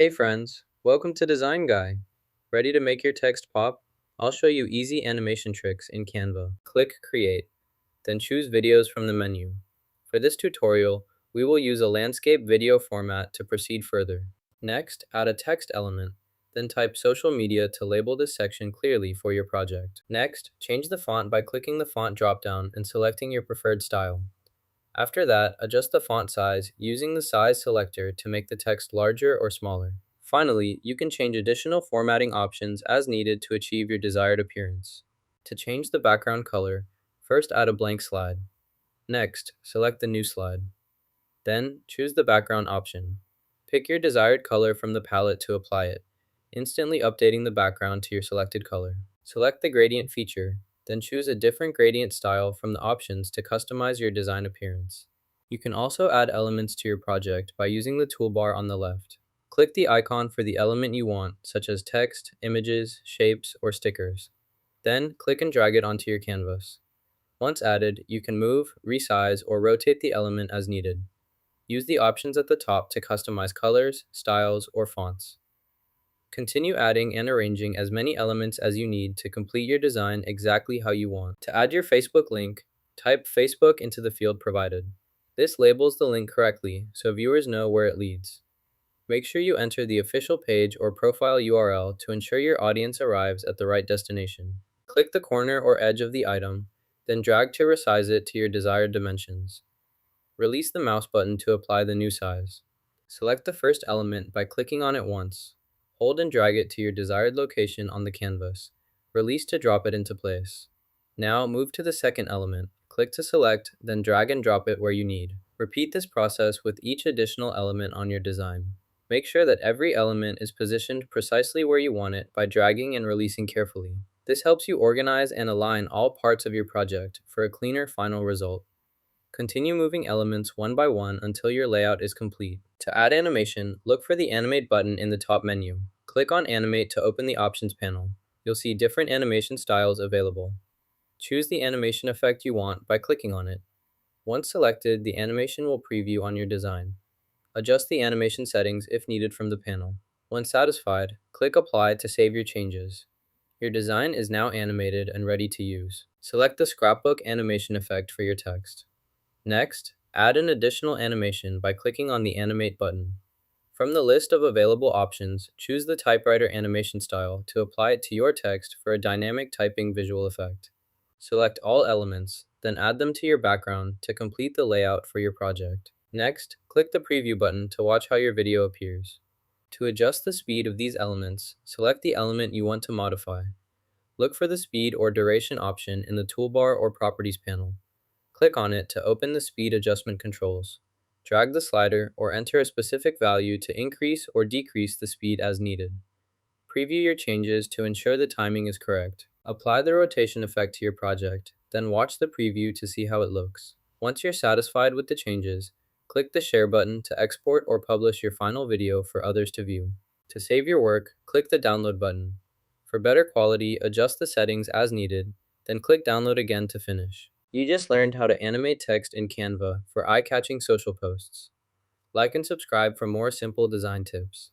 Hey friends, welcome to Design Guy. Ready to make your text pop? I'll show you easy animation tricks in Canva. Click Create, then choose Videos from the menu. For this tutorial, we will use a landscape video format to proceed further. Next, add a text element, then type social media to label this section clearly for your project. Next, change the font by clicking the font dropdown and selecting your preferred style. After that, adjust the font size using the size selector to make the text larger or smaller. Finally, you can change additional formatting options as needed to achieve your desired appearance. To change the background color, first add a blank slide. Next, select the new slide. Then, choose the background option. Pick your desired color from the palette to apply it, instantly updating the background to your selected color. Select the gradient feature, then choose a different gradient style from the options to customize your design appearance. You can also add elements to your project by using the toolbar on the left. Click the icon for the element you want, such as text, images, shapes, or stickers. Then, click and drag it onto your canvas. Once added, you can move, resize, or rotate the element as needed. Use the options at the top to customize colors, styles, or fonts. Continue adding and arranging as many elements as you need to complete your design exactly how you want. To add your Facebook link, type Facebook into the field provided. This labels the link correctly so viewers know where it leads. Make sure you enter the official page or profile URL to ensure your audience arrives at the right destination. Click the corner or edge of the item, then drag to resize it to your desired dimensions. Release the mouse button to apply the new size. Select the first element by clicking on it once. Hold and drag it to your desired location on the canvas. Release to drop it into place. Now move to the second element. Click to select, then drag and drop it where you need. Repeat this process with each additional element on your design. Make sure that every element is positioned precisely where you want it by dragging and releasing carefully. This helps you organize and align all parts of your project for a cleaner final result. Continue moving elements one by one until your layout is complete. To add animation, look for the Animate button in the top menu. Click on Animate to open the Options panel. You'll see different animation styles available. Choose the animation effect you want by clicking on it. Once selected, the animation will preview on your design. Adjust the animation settings if needed from the panel. When satisfied, click Apply to save your changes. Your design is now animated and ready to use. Select the scrapbook animation effect for your text. Next, add an additional animation by clicking on the Animate button. From the list of available options, choose the typewriter animation style to apply it to your text for a dynamic typing visual effect. Select all elements, then add them to your background to complete the layout for your project. Next, click the Preview button to watch how your video appears. To adjust the speed of these elements, select the element you want to modify. Look for the speed or duration option in the Toolbar or Properties panel. Click on it to open the speed adjustment controls. Drag the slider or enter a specific value to increase or decrease the speed as needed. Preview your changes to ensure the timing is correct. Apply the rotation effect to your project, then watch the preview to see how it looks. Once you're satisfied with the changes, click the Share button to export or publish your final video for others to view. To save your work, click the Download button. For better quality, adjust the settings as needed, then click Download again to finish. You just learned how to animate text in Canva for eye-catching social posts. Like and subscribe for more simple design tips.